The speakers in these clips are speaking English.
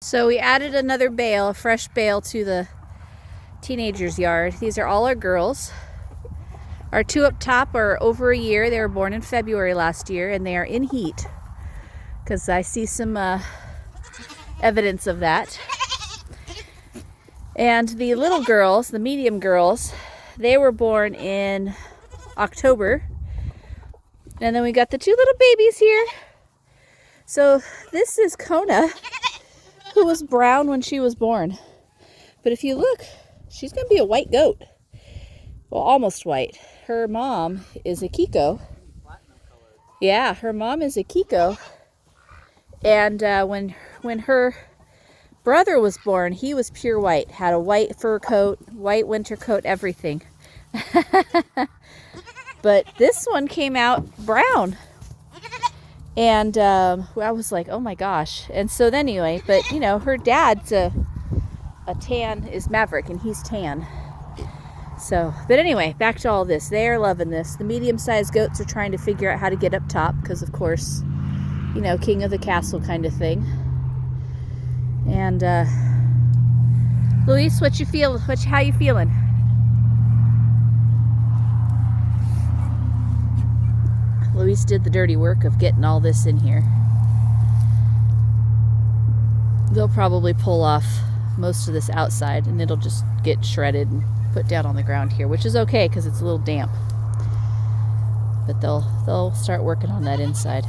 So we added another bale, a fresh bale, to the teenager's yard. These are all our girls. Our two up top are over a year. They were born in February last year, and they are in heat because I see some evidence of that. And the little girls, the medium girls, they were born in October. And then we got the two little babies here. So this is Kona, who was brown when she was born. But if you look, she's going to be a white goat. Well, almost white. Her mom is a Kiko. Yeah, her mom is a Kiko. And when her brother was born, he was pure white. Had a white fur coat, white winter coat, everything. But this one came out brown. And I was like, oh my gosh. And so then anyway, but you know, her dad's a tan, is Maverick, and he's tan. So, but anyway, back to all this. They are loving this. The medium-sized goats are trying to figure out how to get up top because, of course, you know, king of the castle kind of thing. And Luis, what you feel? How you feeling? Luis did the dirty work of getting all this in here. They'll probably pull off most of this outside, and it'll just get shredded and put down on the ground here, which is okay because it's a little damp. But they'll start working on that inside.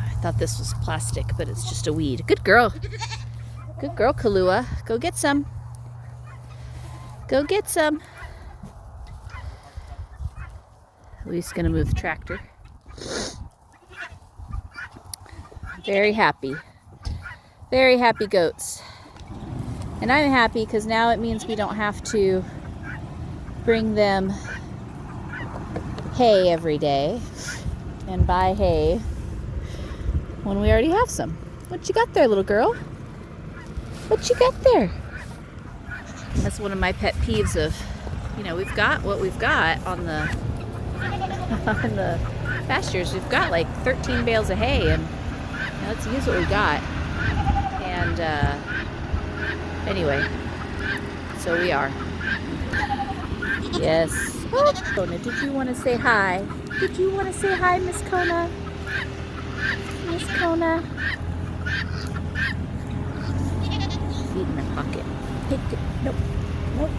I thought this was plastic, but it's just a weed. Good girl. Good girl, Kalua. Go get some. Go get some. Luis is gonna move the tractor. Very happy. Very happy goats. And I'm happy because now it means we don't have to bring them hay every day and buy hay when we already have some. What you got there, little girl? What you got there? That's one of my pet peeves of, you know, we've got what we've got on the on the pastures. We've got like 13 bales of hay, and you know, let's use what we got. And anyway, so we are. Yes. Oh, Kona, did you want to say hi? Did you want to say hi, Miss Kona? Miss Kona? She's eating her pocket. Hey, nope. Nope.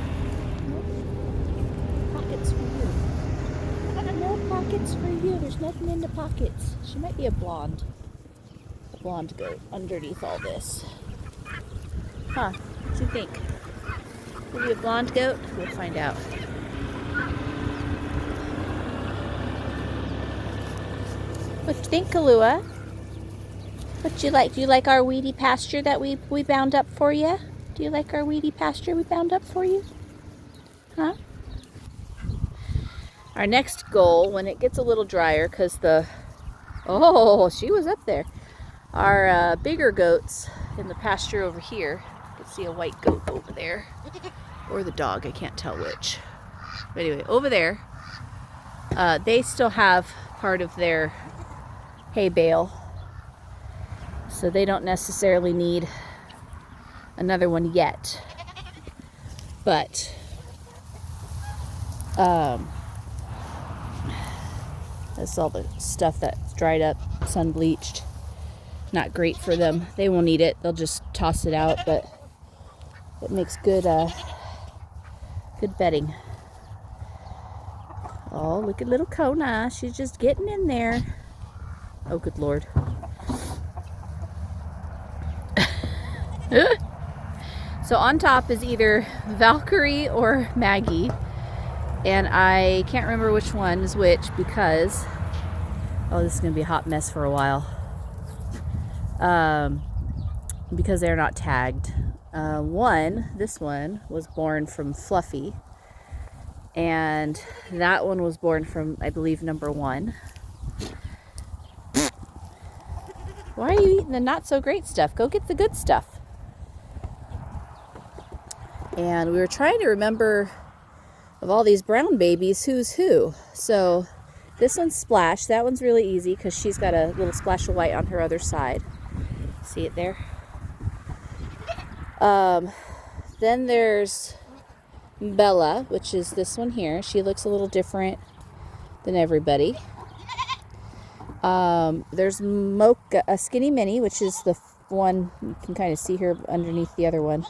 Nope. Pockets for you. No pockets for you. There's nothing in the pockets. She might be a blonde goat underneath all this. Huh? What do you think? Maybe a blonde goat? We'll find out. What do you think, Kalua? What do you like? Do you like our weedy pasture that we bound up for you? Do you like our weedy pasture we bound up for you? Huh? Our next goal, when it gets a little drier, because oh, she was up there. Our bigger goats in the pasture over here. You can see a white goat over there. Or the dog, I can't tell which. But anyway, over there, they still have part of their hay bale. So they don't necessarily need another one yet. But that's all the stuff that's dried up, sun bleached. Not great for them. They won't eat it. They'll just toss it out, but it makes good bedding. Oh, look at little Kona. She's just getting in there. Oh, good Lord. So on top is either Valkyrie or Maggie, and I can't remember which one is which because, oh, this is going to be a hot mess for a while. Because they're not tagged. This one was born from Fluffy, and that one was born from, I believe, number 1. Why are you eating the not so great stuff? Go get the good stuff. And we were trying to remember of all these brown babies who's who. So This one's Splash. That one's really easy because she's got a little splash of white on her other side. See it there? Then there's Bella, which is this one here. She looks a little different than everybody. There's Mocha, a Skinny Mini, which is the one, you can kind of see her underneath the other one.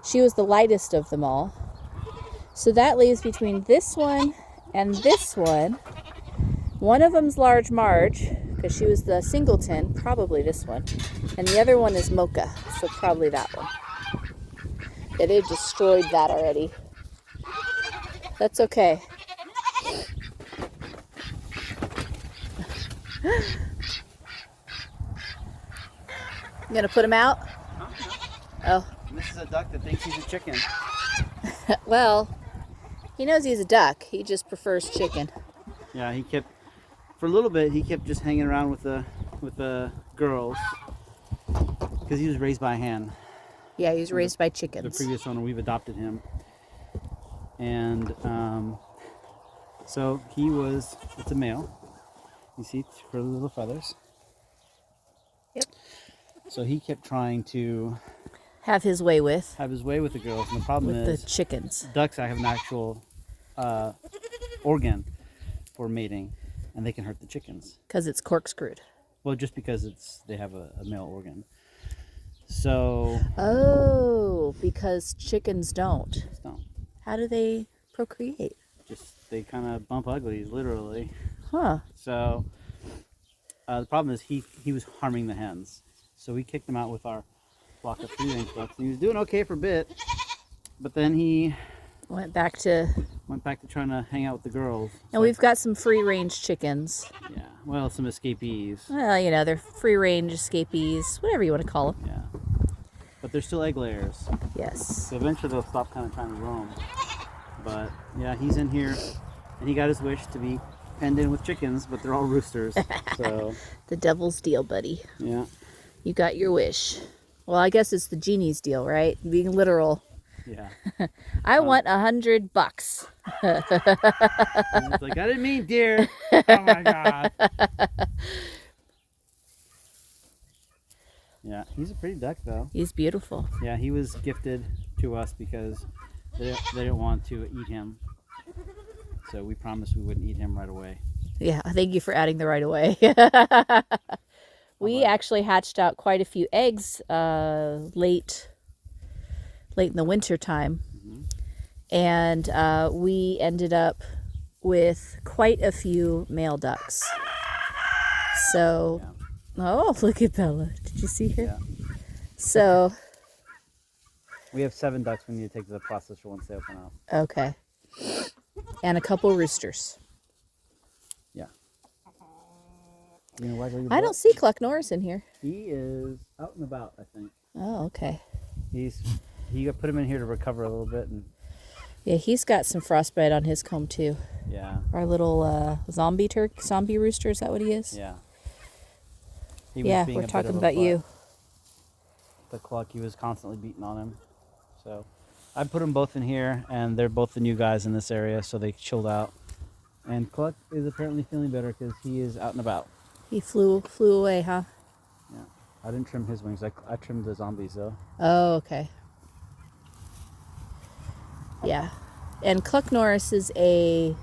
She was the lightest of them all. So that leaves between this one and this one. One of them's Large Marge, because she was the singleton, probably this one. And the other one is Mocha, so probably that one. Yeah, they've destroyed that already. That's okay. You gonna put him out? Oh. This is a duck that thinks he's a chicken. Well, he knows he's a duck. He just prefers chicken. Yeah, he kept, for a little bit, he kept just hanging around with the girls because he was raised by hand. Yeah, he was raised by The chickens. previous owner, we've adopted him, and so he was. It's a male. You see, for the little feathers. Yep. So he kept trying to Have his way with have his way with the girls, and the problem the is chickens. ducks have an actual organ for mating, and they can hurt the chickens. Because it's corkscrewed. Well, just because they have a male organ. So Oh, because chickens don't. no, How do they procreate? just they kind of bump uglies, literally. Huh. So the problem is he was harming the hens. So we kicked him out with our flock of free-range ducks. And he was doing okay for a bit, but then he Went back to... went back to trying to hang out with the girls. And we've got some free-range chickens. Yeah, well, some escapees. Well, you know, they're free-range escapees, whatever you want to call them. Yeah, but they're still egg layers. Yes. So eventually they'll stop kind of trying to roam. But yeah, he's in here, and he got his wish to be penned in with chickens, but they're all roosters. So The devil's deal, buddy. yeah, You got your wish. Well, I guess it's the genie's deal, right? Being literal. yeah. I want $100. And it's like, I didn't mean deer. Oh my god. Yeah, he's a pretty duck though. He's beautiful. Yeah, he was gifted to us because they didn't want to eat him. So we promised we wouldn't eat him right away. Yeah, thank you for adding the right away. We actually hatched out quite a few eggs late in the winter time. And we ended up with quite a few male ducks. So, oh, look at Bella. Did you see her? Yeah. So, We have 7 ducks we need to take to the processor once they open up. okay. And a couple roosters. Yeah. You know, waggle your I butt? don't see Cluck Norris in here. He is out and about, I think. Oh, okay. He put him in here to recover a little bit, and Yeah, he's got some frostbite on his comb too. yeah, Our little zombie rooster, is that what he is? yeah. He was Yeah, being we're a bit talking of a about butt. you. The Cluck, he was constantly beating on him. So I put them both in here, and they're both the new guys in this area, so they chilled out. And Cluck is apparently feeling better because he is out and about. He flew away, huh? Yeah, I didn't trim his wings. I trimmed the zombies though. Oh, okay. Yeah. And Cluck Norris is a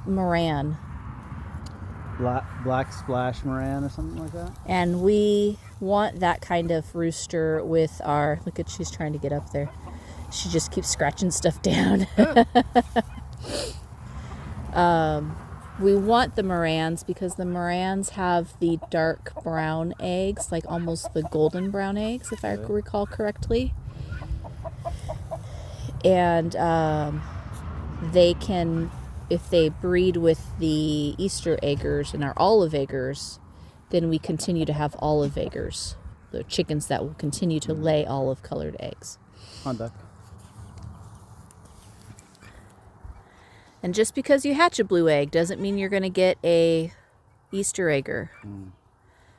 Moran. Black Splash Moran or something like that. And we want that kind of rooster with our... Look at, she's trying to get up there. She just keeps scratching stuff down. We want the Morans because the Morans have the dark brown eggs, like almost the golden brown eggs, if I recall correctly. And they can, if they breed with the Easter eggers and our olive eggers, then we continue to have olive eggers, the chickens that will continue to lay olive colored eggs. On duck. And just because you hatch a blue egg doesn't mean you're going to get a Easter egger,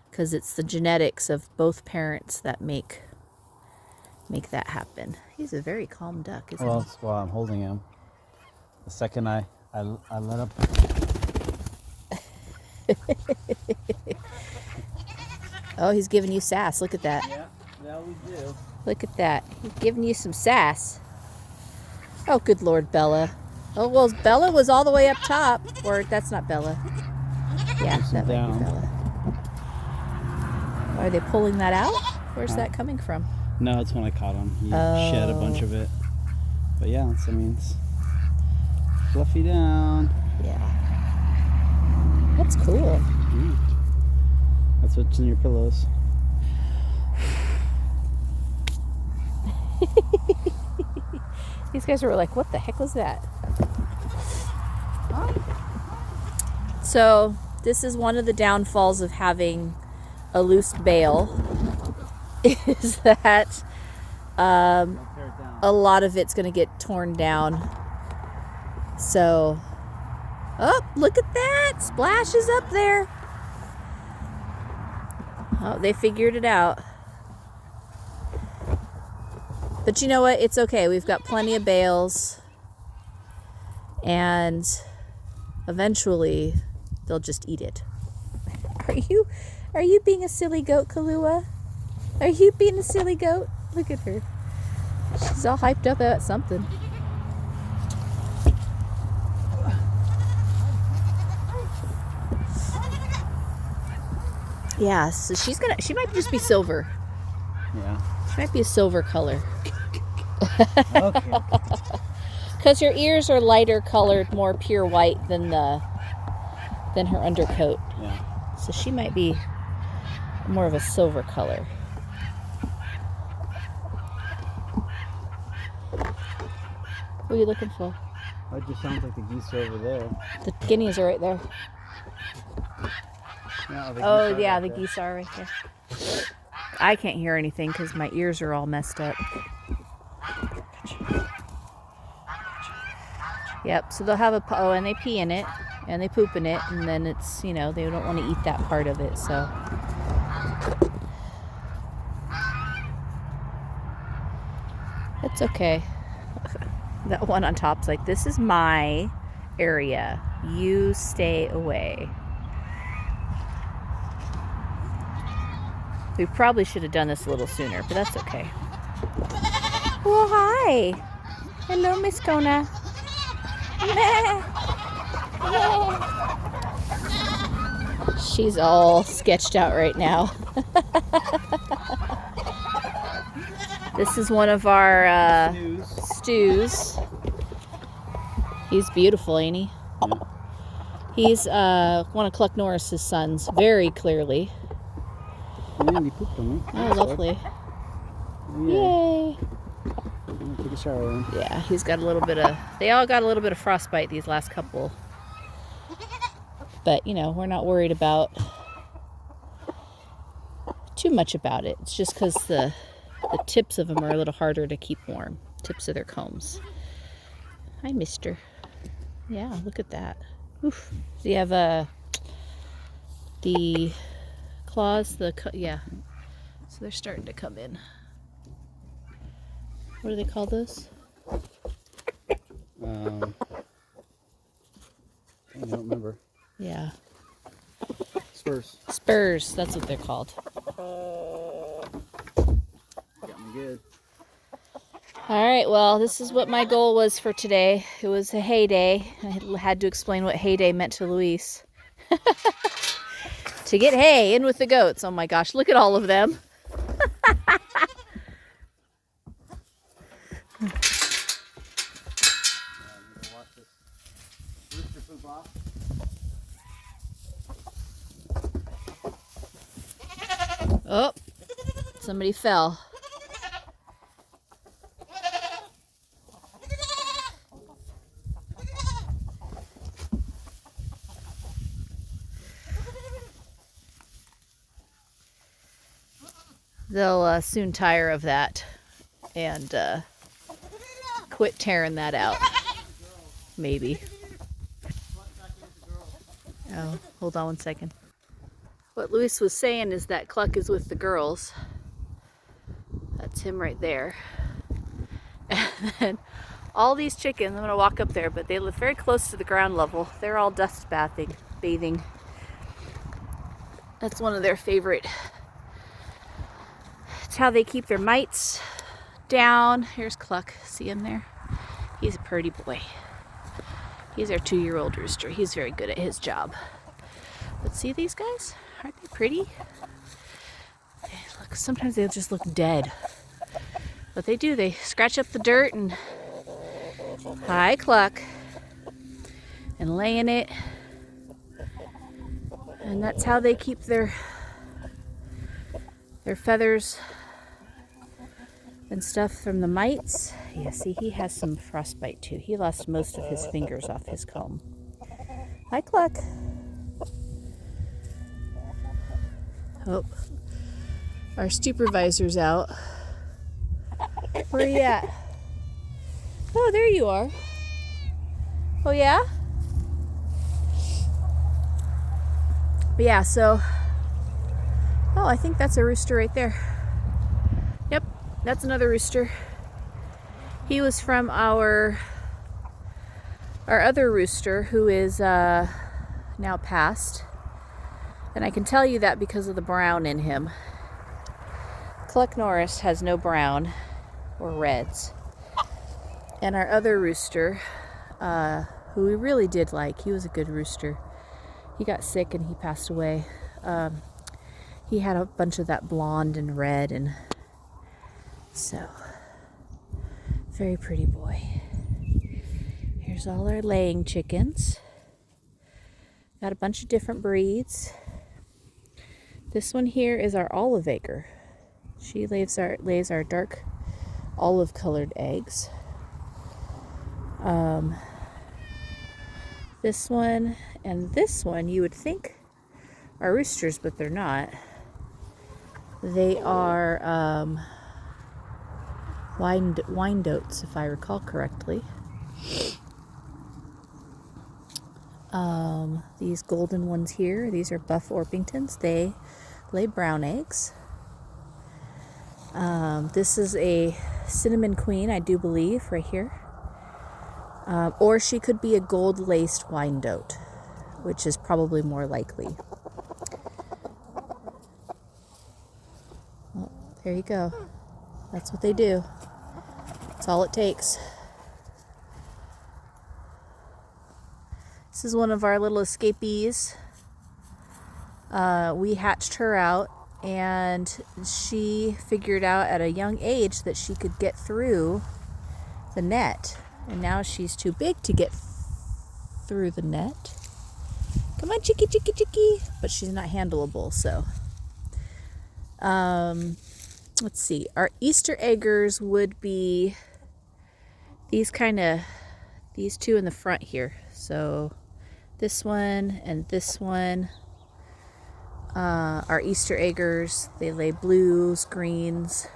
because it's the genetics of both parents that make that happen. He's a very calm duck, isn't Well, he? that's why I'm holding him. The second I let up Oh, he's giving you sass. Look at that. Yeah, that we do. Look at that. He's giving you some sass. Oh, good Lord, Bella. Oh, well, Bella was all the way up top. Or that's not Bella. Yeah, that might be Bella. Are they pulling that out? Where's that coming from? No, it's when I caught him. He shed a bunch of it. But yeah, that means fluffy down. Yeah. That's cool. That's what's in your pillows. These guys were like, what the heck was that? So this is one of the downfalls of having a loose bale, is that a lot of it's going to get torn down. So, oh, look at that. Splash is up there. Oh, they figured it out. But you know what? It's okay. We've got plenty of bales. And eventually they'll just eat it. Are you being a silly goat, Kalua? Are you being a silly goat? Look at her. She's all hyped up about something. Yeah, so she might just be silver. Yeah. She might be a silver color. Okay. Because her ears are lighter colored, more pure white than her undercoat. Yeah. So she might be more of a silver color. What are you looking for? That just sounds like the geese are over there. The guineas are right there. No, Oh, yeah, the geese are right there. I can't hear anything because my ears are all messed up. Yep, so they'll have and they pee in it, and they poop in it, and then it's, they don't want to eat that part of it, so. It's okay. That one on top's like, this is my area. You stay away. We probably should have done this a little sooner, but that's okay. Well, hi. Hello, Miss Kona. She's all sketched out right now. This is one of our stews. He's beautiful, ain't he? Yeah. He's one of Cluck Norris's sons, very clearly. And he pooped on me. Oh, lovely. Yeah. Yay. I'm gonna take a shower then. Yeah, they all got a little bit of frostbite these last couple. But, we're not worried about too much about it. It's just because the tips of them are a little harder to keep warm. Tips of their combs. Hi, mister. Yeah, look at that. Oof. So you have the claws, yeah. So they're starting to come in. What do they call those? I don't remember. Yeah. Spurs. Spurs, that's what they're called. Got me good. All right, well, this is what my goal was for today. It was a hay day. I had to explain what hay day meant to Luis. To get hay in with the goats. Oh my gosh, look at all of them. Oh, somebody fell. They'll soon tire of that and quit tearing that out. Maybe. Oh, hold on one second. What Luis was saying is that Cluck is with the girls. That's him right there. And then all these chickens, I'm going to walk up there, but they live very close to the ground level. They're all dust bathing. That's one of their favorite. It's how they keep their mites down. Here's Cluck. See him there? He's a pretty boy. He's our 2-year-old rooster. He's very good at his job. But see these guys? Aren't they pretty? Look, sometimes they'll just look dead. But they do. They scratch up the dirt and hi, Cluck. And lay in it. And that's how they keep their feathers and stuff from the mites. Yeah, see, he has some frostbite too. He lost most of his fingers off his comb. Hi, Cluck. Oh, our supervisor's out. Where are you at? Oh, there you are. Oh, yeah? But yeah, so, oh, I think that's a rooster right there. Yep, that's another rooster. He was from our other rooster who is now passed. And I can tell you that because of the brown in him. Cluck Norris has no brown or reds. And our other rooster, who we really did like, he was a good rooster. He got sick and he passed away. He had a bunch of that blonde and red, and so very pretty boy. Here's all our laying chickens. Got a bunch of different breeds. This one here is our olive acre. She lays our dark olive colored eggs. This one and this one you would think are roosters, but they're not. They are Wyandottes, if I recall correctly. These golden ones here, these are Buff Orpingtons. They lay brown eggs. This is a Cinnamon Queen, I do believe, right here. Or she could be a gold-laced Wyandotte, which is probably more likely. Well, there you go. That's what they do. That's all it takes. This is one of our little escapees. We hatched her out, and she figured out at a young age that she could get through the net. And now she's too big to get through the net. Come on, chickie, chickie, chickie. But she's not handleable, so. Let's see. Our Easter eggers would be these two in the front here. So this one and this one are Easter eggers. They lay blues, greens.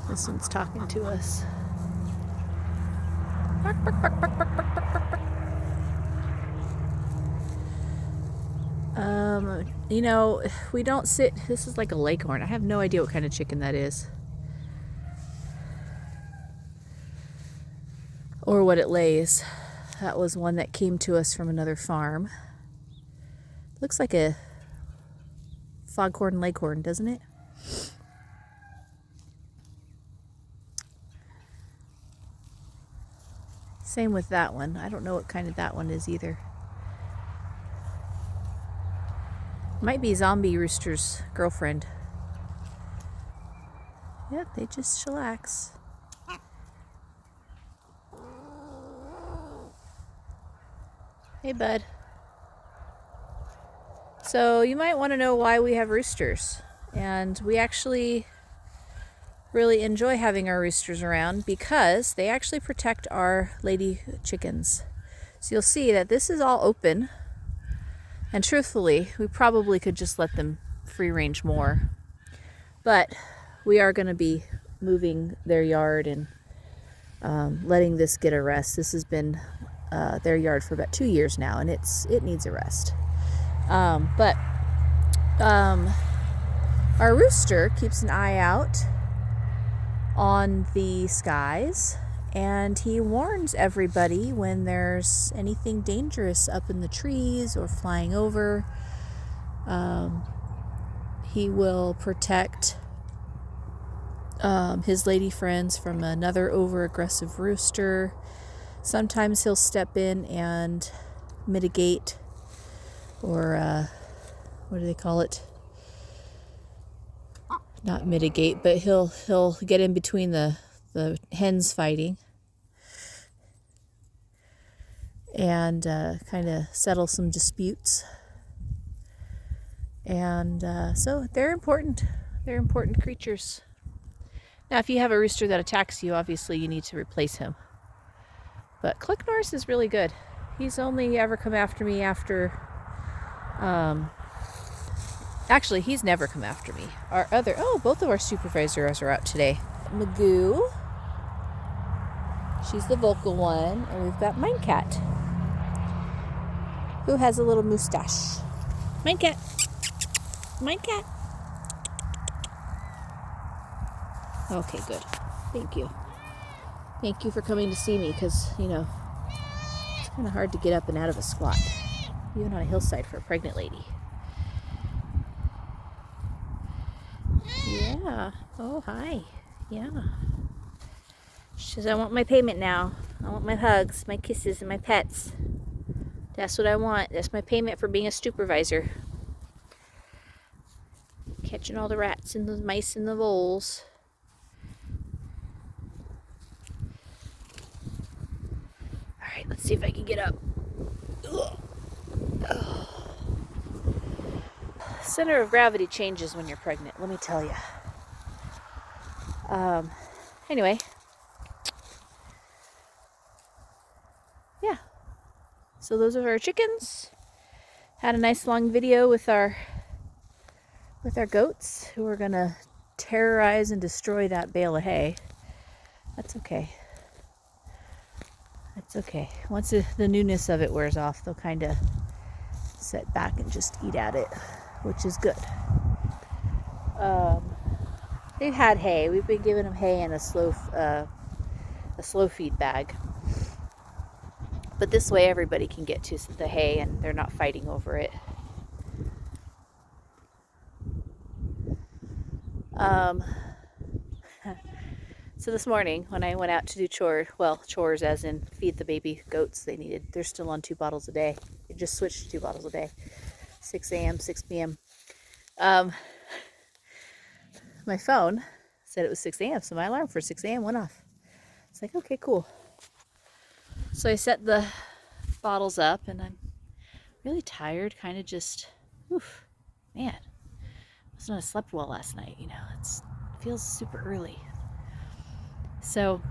This one's talking to us. Bark, bark, bark, bark, bark, bark, bark, bark. You know, we don't sit. This is like a Leghorn. I have no idea what kind of chicken that is, or what it lays. That was one that came to us from another farm. Looks like a foghorn leghorn, doesn't it? Same with that one. I don't know what kind of that one is either. Might be Zombie Rooster's girlfriend. Yep, they just chillax. Hey, bud. So you might want to know why we have roosters. And we actually really enjoy having our roosters around because they actually protect our lady chickens. So you'll see that this is all open. And truthfully, we probably could just let them free range more. But we are going to be moving their yard and letting this get a rest. This has been their yard for about 2 years now, and it needs a rest. But our rooster keeps an eye out on the skies, and he warns everybody when there's anything dangerous up in the trees or flying over. He will protect his lady friends from another over-aggressive rooster. Sometimes he'll step in and mitigate, or what do they call it? Not mitigate, but he'll get in between the hens fighting and kind of settle some disputes. And so they're important. They're important creatures. Now, if you have a rooster that attacks you, obviously you need to replace him. But Click Norris is really good. He's only ever come after me after... Actually, he's never come after me. Both of our supervisors are out today. Magoo. She's the vocal one. And we've got Mine Cat, who has a little mustache. Mine Cat. Mine Cat. Okay, good. Thank you. Thank you for coming to see me, because, it's kind of hard to get up and out of a squat, even on a hillside for a pregnant lady. Yeah. Oh, hi. Yeah. She says, I want my payment now. I want my hugs, my kisses, and my pets. That's what I want. That's my payment for being a supervisor. Catching all the rats and the mice and the voles. Alright, let's see if I can get up. Ugh. Ugh. Center of gravity changes when you're pregnant, let me tell you. Anyway. Yeah. So those are our chickens. Had a nice long video with our goats, who are gonna terrorize and destroy that bale of hay. That's okay. That's okay. Once the newness of it wears off, they'll kind of sit back and just eat at it, which is good. They've had hay. We've been giving them hay in a slow feed bag. But this way everybody can get to the hay and they're not fighting over it. So this morning when I went out to do chores as in feed the baby goats they're still on 2 bottles a day. They just switched to 2 bottles a day. 6 a.m., 6 p.m. My phone said it was 6 a.m., so my alarm for 6 a.m. went off. It's like, okay, cool. So I set the bottles up, and I'm really tired, kind of just, man, must not have slept well last night, it feels super early. So,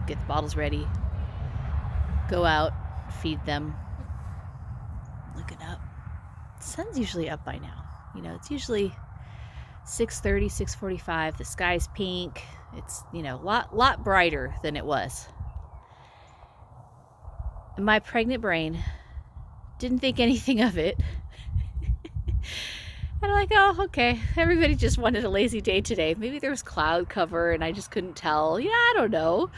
get the bottles ready, go out, feed them, looking up. The sun's usually up by now. It's usually 6:30, 6:45. The sky's pink. It's, lot brighter than it was. And my pregnant brain didn't think anything of it. And I'm like, oh, okay. Everybody just wanted a lazy day today. Maybe there was cloud cover and I just couldn't tell. I don't know.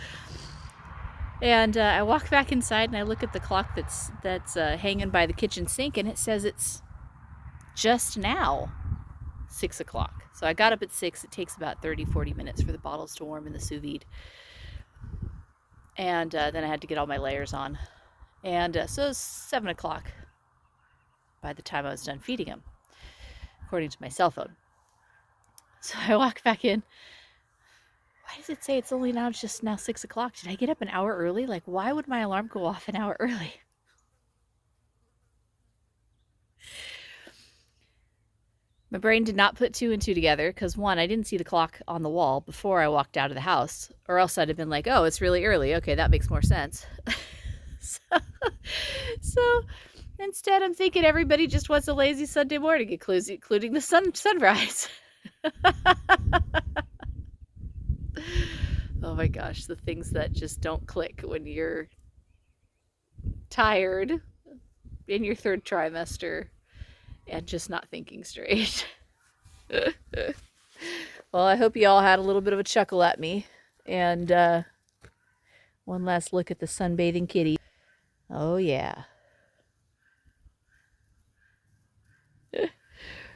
And I walk back inside and I look at the clock that's hanging by the kitchen sink, and it says it's just now 6 o'clock. So I got up at 6. It takes about 30-40 minutes for the bottles to warm in the sous vide. And then I had to get all my layers on. And so it was 7 o'clock by the time I was done feeding them, according to my cell phone. So I walk back in. Why does it say it's only just now 6 o'clock? Did I get up an hour early? Like, why would my alarm go off an hour early? My brain did not put 2 and 2 together because, one, I didn't see the clock on the wall before I walked out of the house, or else I'd have been like, oh, it's really early. Okay, that makes more sense. So instead, I'm thinking everybody just wants a lazy Sunday morning, including the sunrise. Oh my gosh, the things that just don't click when you're tired in your 3rd trimester and just not thinking straight. Well, I hope you all had a little bit of a chuckle at me And one last look at the sunbathing kitty. Oh yeah.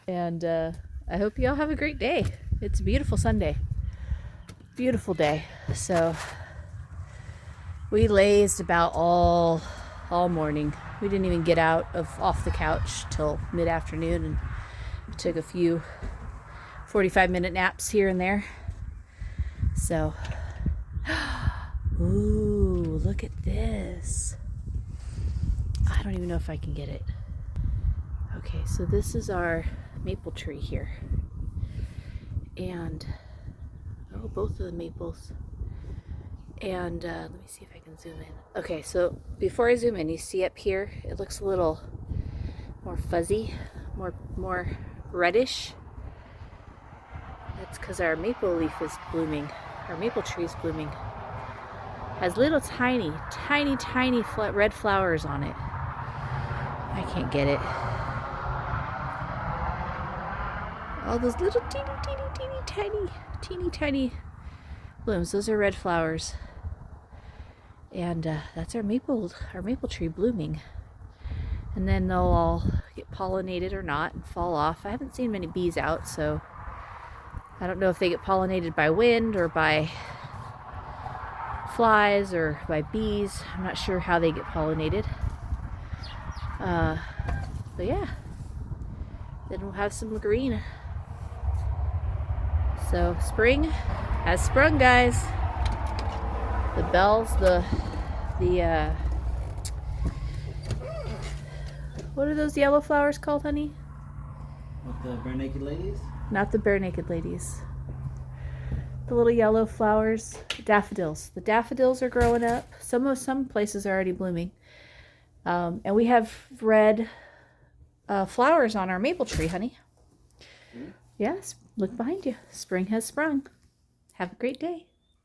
And I hope you all have a great day. It's a beautiful Sunday. Beautiful day. So we lazed about all morning. We didn't even get out off the couch till mid-afternoon, and took a few 45-minute naps here and there. So, ooh, look at this. I don't even know if I can get it. Okay, so this is our maple tree here. And, oh, both of the maples. And let me see if I can zoom in. Okay, so before I zoom in, you see up here, it looks a little more fuzzy, more reddish. That's because our maple leaf is blooming. Our maple tree is blooming. Has little tiny red flowers on it. I can't get it. All those little teeny tiny blooms. Those are red flowers. And that's our maple tree blooming. And then they'll all get pollinated or not and fall off. I haven't seen many bees out, so I don't know if they get pollinated by wind or by flies or by bees. I'm not sure how they get pollinated. But yeah, then we'll have some green. So spring has sprung, guys. The bells, the what are those yellow flowers called, honey? With the bare naked ladies? Not the bare naked ladies. The little yellow flowers, daffodils. The daffodils are growing up. Some places are already blooming. And we have red flowers on our maple tree, honey. Yes, look behind you. Spring has sprung. Have a great day.